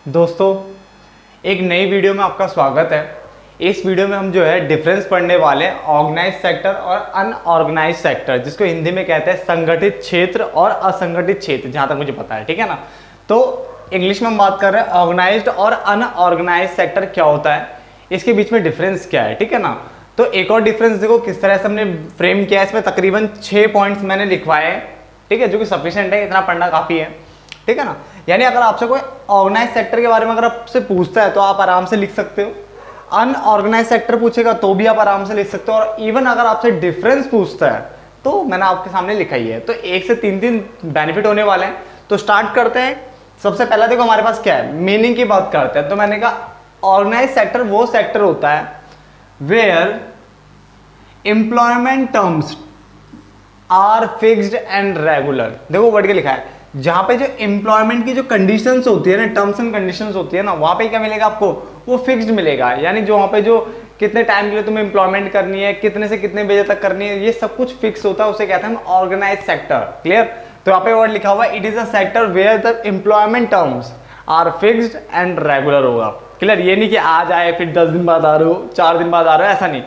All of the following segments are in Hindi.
दोस्तों, एक नई वीडियो में आपका स्वागत है। इस वीडियो में हम जो है डिफरेंस पढ़ने वाले हैं ऑर्गेनाइज सेक्टर और अनऑर्गेनाइज सेक्टर, जिसको हिंदी में कहते हैं संगठित क्षेत्र और असंगठित क्षेत्र, जहां तक मुझे पता है। ठीक है ना। तो इंग्लिश में हम बात कर रहे हैं ऑर्गेनाइज्ड और अनऑर्गेनाइज सेक्टर क्या होता है, इसके बीच में डिफरेंस क्या है। ठीक है ना। तो एक और डिफरेंस देखो किस तरह से हमने फ्रेम किया है। इसमें तकरीबन 6 पॉइंट्स मैंने लिखवाए हैं, ठीक है, जो कि सफिशिएंट है, इतना पढ़ना काफी है। ठीक है ना। यानी अगर आपसे कोई ऑर्गेनाइज सेक्टर के बारे में अगर आपसे पूछता है तो आप आराम से लिख सकते हो, अनऑर्गेनाइज सेक्टर पूछेगा तो भी आप आराम से लिख सकते हो, और इवन अगर आपसे डिफरेंस पूछता है तो मैंने आपके सामने लिखा ही है। तो 1 से 3 बेनिफिट होने वाले हैं। तो स्टार्ट करते हैं। सबसे पहला देखो हमारे पास क्या है, मीनिंग की बात करते हैं। तो मैंने कहा ऑर्गेनाइज सेक्टर वो सेक्टर होता है where employment terms are fixed and regular. देखो वर्ड के लिखा है, जहां पे जो एम्प्लॉयमेंट की जो कंडीशंस होती है ना, टर्म्स एंड कंडीशंस होती है ना, वहां पे क्या मिलेगा आपको, वो फिक्स्ड मिलेगा। यानी जो वहां पे जो कितने टाइम के लिए तुम्हें एम्प्लॉयमेंट करनी है, कितने से कितने बजे तक करनी है, ये सब कुछ फिक्स होता है, उसे कहते हैं ऑर्गेनाइज सेक्टर। क्लियर। तो यहाँ पे वर्ड लिखा हुआ है, it is a sector where the employment terms are fixed and regular होगा। क्लियर। ये नहीं कि आज आए फिर 10 दिन बाद आ रहे हो, 4 दिन बाद आ रहे हो, ऐसा नहीं,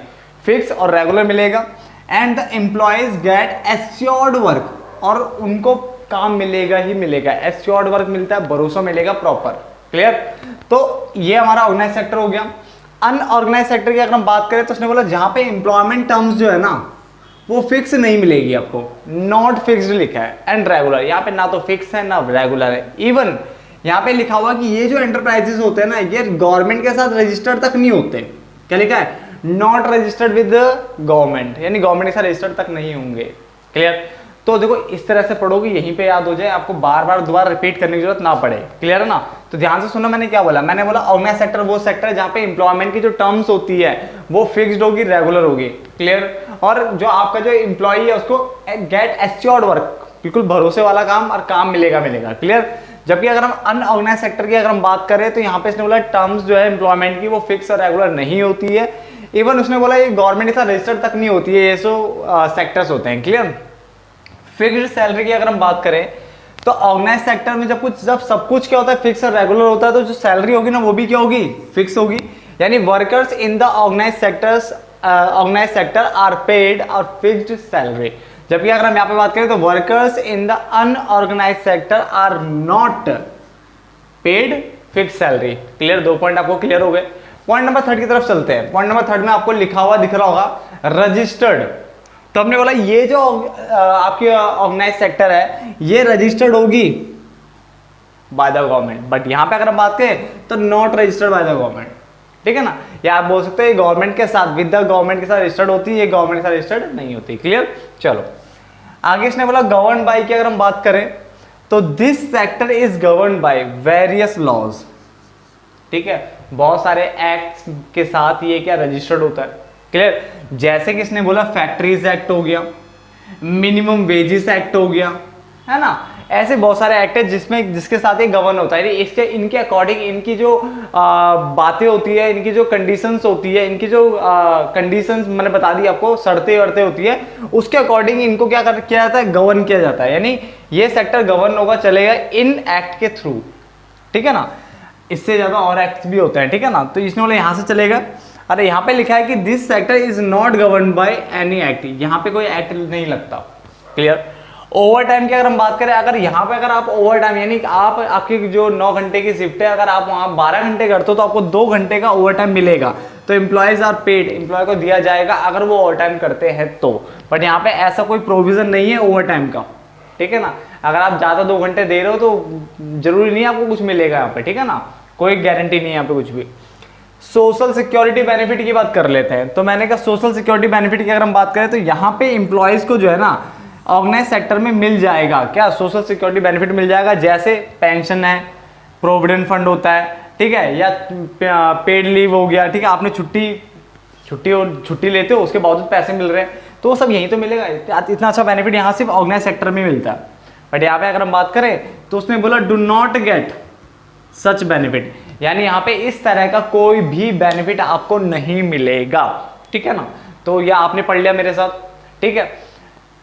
फिक्स और रेगुलर मिलेगा। And the employees get assured work, और उनको काम मिलेगा ही मिलेगा। एश्योर्ड वर्क मिलता है, भरोसा मिलेगा प्रॉपर। क्लियर। तो ये हमारा ऑर्गेनाइज सेक्टर हो गया। अनऑर्गेनाइज सेक्टर की अगर हम बात करें तो उसने बोला जहां पे एम्प्लॉयमेंट टर्म्स जो है ना वो फिक्स नहीं मिलेगी आपको, नॉट फिक्स्ड लिखा है, एंड रेगुलर। यहाँ पे ना तो फिक्स है ना रेगुलर है। इवन यहाँ पे लिखा हुआ कि ये जो एंटरप्राइजेस होते हैं ना, ये गवर्नमेंट के साथ रजिस्टर्ड तक नहीं होते। क्या लिखा है, नॉट रजिस्टर्ड विद गवर्नमेंट, यानी गवर्नमेंट के साथ रजिस्टर्ड तक नहीं होंगे। क्लियर। तो देखो इस तरह से पढ़ोगे यहीं पे याद हो जाए, आपको बार बार दोबारा रिपीट करने की जरूरत ना पड़े। क्लियर है ना। तो ध्यान से सुनो मैंने क्या बोला। मैंने बोला ऑर्गेनाइज सेक्टर वो सेक्टर है जहां पे एम्प्लॉयमेंट की जो टर्म्स होती है वो फिक्स्ड होगी, रेगुलर होगी। क्लियर। और जो आपका जो एम्प्लॉय है उसको गेट एश्योर्ड वर्क, बिल्कुल भरोसे वाला काम, और काम मिलेगा मिलेगा। क्लियर। जबकि अगर हम अनऑर्गेनाइज सेक्टर की अगर हम बात करें तो यहाँ पे इसने बोला टर्म्स जो है एम्प्लॉयमेंट की वो फिक्स और रेगुलर नहीं होती है। इवन उसने बोला ये गवर्नमेंट के साथ रजिस्टर्ड तक नहीं होती है, ये सो सेक्टर्स होते हैं। क्लियर। फिक्स्ड सैलरी की अगर हम बात करें तो ऑर्गेनाइज सेक्टर में जब सब कुछ क्या होता है, फिक्स और रेगुलर होता है, तो जो सैलरी होगी ना वो भी क्या होगी, फिक्स होगी। यानी workers in the organise sector are paid और फिक्स्ड सैलरी। जबकि अगर हम यहाँ पे बात करें तो workers in the unorganise sector are not paid fix salary. Clear. 2 point आपको क्लियर हो गए। पॉइंट नंबर 3 की तरफ चलते हैं। पॉइंट नंबर 3 में आपको लिखा हुआ दिख रहा होगा रजिस्टर्ड। तो हमने बोला ये जो आपकी ऑर्गेनाइज सेक्टर है ये रजिस्टर्ड होगी बाय द गवर्नमेंट, बट यहां पे अगर हम बात करें तो not registered by the government. ठीक है ना। या आप बोल सकते हैं गवर्नमेंट के साथ, विद द गवर्नमेंट के साथ रजिस्टर्ड होती है, ये गवर्नमेंट के साथ रजिस्टर्ड नहीं होती। क्लियर। चलो आगे इसने बोला गवर्न बाय की अगर हम बात करें तो this sector is govern by various laws. ठीक है। बहुत सारे एक्ट्स के साथ ये क्या रजिस्टर्ड होता है। क्लियर। जैसे कि इसने बोला फैक्ट्रीज एक्ट हो गया, मिनिमम वेजेस एक्ट हो गया, है ना। ऐसे बहुत सारे एक्ट है जिसके साथ ये गवर्न होता है। इसके इनके अकॉर्डिंग इनकी जो बातें होती है, इनकी जो कंडीशंस होती है, इनकी जो कंडीशंस मैंने बता दी आपको, शर्तें वर्तें होती है, उसके अकॉर्डिंग इनको क्या किया जाता है, गवर्न किया जाता है। यानी ये सेक्टर गवर्न होगा, चलेगा इन एक्ट के थ्रू। ठीक है ना। इससे ज्यादा और एक्ट भी होते हैं। ठीक है ना। तो इसने बोला यहां से चलेगा। अरे यहाँ पे लिखा है कि this sector is not govern by any act, यहाँ पे कोई एक्ट नहीं लगता। क्लियर। ओवर टाइम की अगर हम बात करें, अगर यहाँ पे अगर आप ओवर टाइम यानी आप आपकी जो 9 घंटे की शिफ्ट है, अगर आप वहाँ 12 घंटे करते हो तो आपको 2 घंटे का ओवर टाइम मिलेगा। तो एम्प्लॉयज आर पेड, एम्प्लॉय को दिया जाएगा अगर वो ओवर टाइम करते हैं तो। बट यहाँ पे ऐसा कोई प्रोविजन नहीं है ओवर टाइम का। ठीक है ना। अगर आप ज्यादा 2 घंटे दे रहे हो तो जरूरी नहीं आपको कुछ मिलेगा यहाँ पे। ठीक है ना। कोई गारंटी नहीं है यहाँ पे कुछ भी। सोशल सिक्योरिटी बेनिफिट की बात कर लेते हैं। तो मैंने कहा सोशल सिक्योरिटी बेनिफिट की अगर हम बात करें तो यहाँ पे एम्प्लॉयज को जो है ना ऑर्गेनाइज सेक्टर में मिल जाएगा क्या, सोशल सिक्योरिटी बेनिफिट मिल जाएगा। जैसे पेंशन है, प्रोविडेंट फंड होता है, ठीक है, या पेड लीव हो गया। ठीक है। आपने छुट्टी लेते हो उसके बावजूद पैसे मिल रहे हैं, तो वो सब यहीं तो मिलेगा। इतना अच्छा बेनिफिट यहाँ सिर्फ ऑर्गेनाइज सेक्टर में मिलता है। बट यहाँ पे अगर हम बात करें तो उसने बोला do not get such benefit, यानी यहाँ पे इस तरह का कोई भी बेनिफिट आपको नहीं मिलेगा। ठीक है ना। तो यह आपने पढ़ लिया मेरे साथ। ठीक है।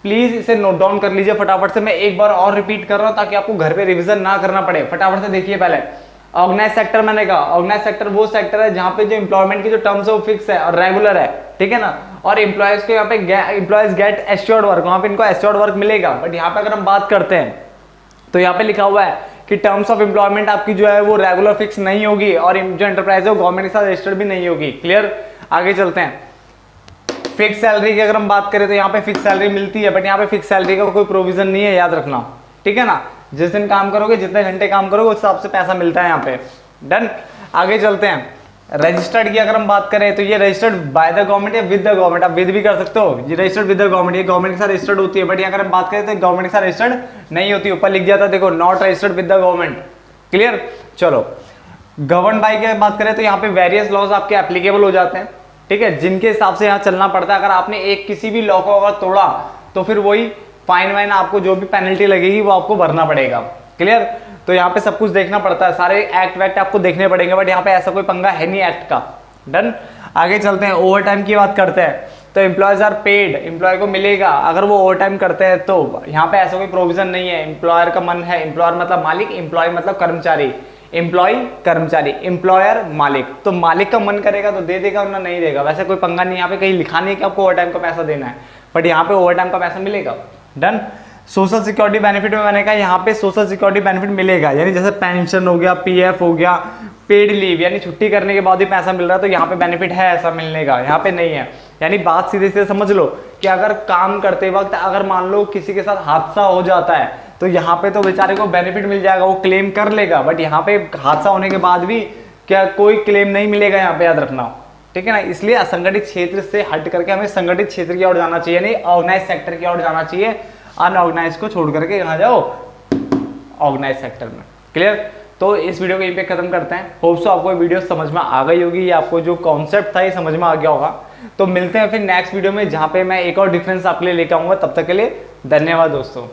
प्लीज इसे नोट डाउन कर लीजिए फटाफट से। मैं एक बार और रिपीट कर रहा हूं ताकि आपको घर पे रिवीजन ना करना पड़े। फटाफट से देखिए पहले ऑर्गेनाइज सेक्टर मैंने कहा, ऑर्गेनाइज सेक्टर वो सेक्टर है जहां पे जो एम्प्लॉयमेंट की जो टर्म्स है वो फिक्स है और रेगुलर है, ठीक है ना। और एम्प्लॉयज को यहाँ पे एम्प्लॉयज गेट एश्योर्ड वर्क, वहां पे इनको एश्योर्ड वर्क मिलेगा। बट यहाँ पे अगर हम बात करते हैं तो यहाँ पे लिखा हुआ है कि टर्म्स ऑफ एम्प्लॉयमेंट आपकी जो है वो रेगुलर फिक्स नहीं होगी और जो एंटरप्राइज है वो गवर्नमेंट के साथ रजिस्टर्ड भी नहीं होगी। क्लियर, आगे चलते हैं। फिक्स सैलरी की अगर हम बात करें तो यहाँ पे फिक्स सैलरी मिलती है, बट यहाँ पे फिक्स सैलरी का कोई प्रोविजन नहीं है, याद रखना, ठीक है ना। जिस दिन काम करोगे, जितने घंटे काम करोगे उस हिसाब से पैसा मिलता है यहाँ पे। डन, आगे चलते हैं। रजिस्टर्ड की अगर हम बात करें तो ये रजिस्टर्ड बाय द गवर्नमेंट या विद द गवर्नमेंट, आप विद भी कर सकते हो। ये रजिस्टर्ड विद द गवर्नमेंट, ये गवर्नमेंट के साथ रजिस्टर्ड होती है। बट अगर हम बात करें तो गवर्नमेंट के साथ रजिस्टर्ड नहीं होती, ऊपर लिख दिया था देखो, not registered with the government. Clear, चलो। गवर्न बाय की बात करें तो यहाँ पे वेरियस लॉज आपके एप्लीकेबल हो जाते हैं, ठीक है, जिनके हिसाब से यहाँ चलना पड़ता है। अगर आपने एक किसी भी लॉ को अगर तोड़ा तो फिर वही फाइन वाइन, आपको जो भी पेनल्टी लगेगी वो आपको भरना पड़ेगा। क्लियर, तो यहाँ पे सब कुछ देखना पड़ता है, सारे एक्ट वैक्ट आपको देखने पड़ेंगे। बट यहाँ पे ऐसा कोई पंगा है नहीं एक्ट का। डन, आगे चलते हैं। ओवर टाइम की बात करते हैं तो एम्प्लॉयज आर पेड, एम्प्लॉय को मिलेगा अगर वो ओवर टाइम करते हैं तो। यहाँ पे ऐसा कोई प्रोविजन नहीं है। एम्प्लॉयर का मन है, एम्प्लॉयर मतलब मालिक, एम्प्लॉय मतलब कर्मचारी, एम्प्लॉय कर्मचारी, एम्प्लॉयर मालिक। तो मालिक का मन करेगा तो दे देगा वरना नहीं देगा। वैसे कोई पंगा नहीं, यहाँ पे कहीं लिखा नहीं है कि आपको ओवर टाइम का पैसा देना है, बट यहाँ पे ओवर टाइम का पैसा मिलेगा। डन, सोशल सिक्योरिटी बेनिफिट में मैंने कहा यहाँ पे सोशल सिक्योरिटी बेनिफिट मिलेगा, यानी जैसे पेंशन हो गया, पीएफ हो गया, पेड लीव, यानी छुट्टी करने के बाद ही पैसा मिल रहा है, तो यहाँ पे बेनिफिट है ऐसा मिलने का, यहाँ पे नहीं है। यानी बात सीधे सीधे समझ लो कि अगर काम करते वक्त अगर मान लो किसी के साथ हादसा हो जाता है तो यहाँ पे तो बेचारे को बेनिफिट मिल जाएगा, वो क्लेम कर लेगा। बट यहाँ पे हादसा होने के बाद भी क्या कोई क्लेम नहीं मिलेगा, यहाँ पे याद रखना, ठीक है ना। इसलिए असंगठित क्षेत्र से हट करके हमें संगठित क्षेत्र की ओर जाना चाहिए, नहीं ऑर्गेनाइज सेक्टर की ओर जाना चाहिए। अनऑर्गेनाइज को छोड़ करके कहाँ जाओ, ऑर्गेनाइज सेक्टर में। क्लियर, तो इस वीडियो को यहीं पे खत्म करते हैं। होप सो आपको वीडियो समझ में आ गई होगी, या आपको जो कॉन्सेप्ट था ये समझ में आ गया होगा। तो मिलते हैं फिर नेक्स्ट वीडियो में, जहाँ पे मैं एक और डिफरेंस आपके लिए लेकर आऊंगा। तब तक के लिए धन्यवाद दोस्तों।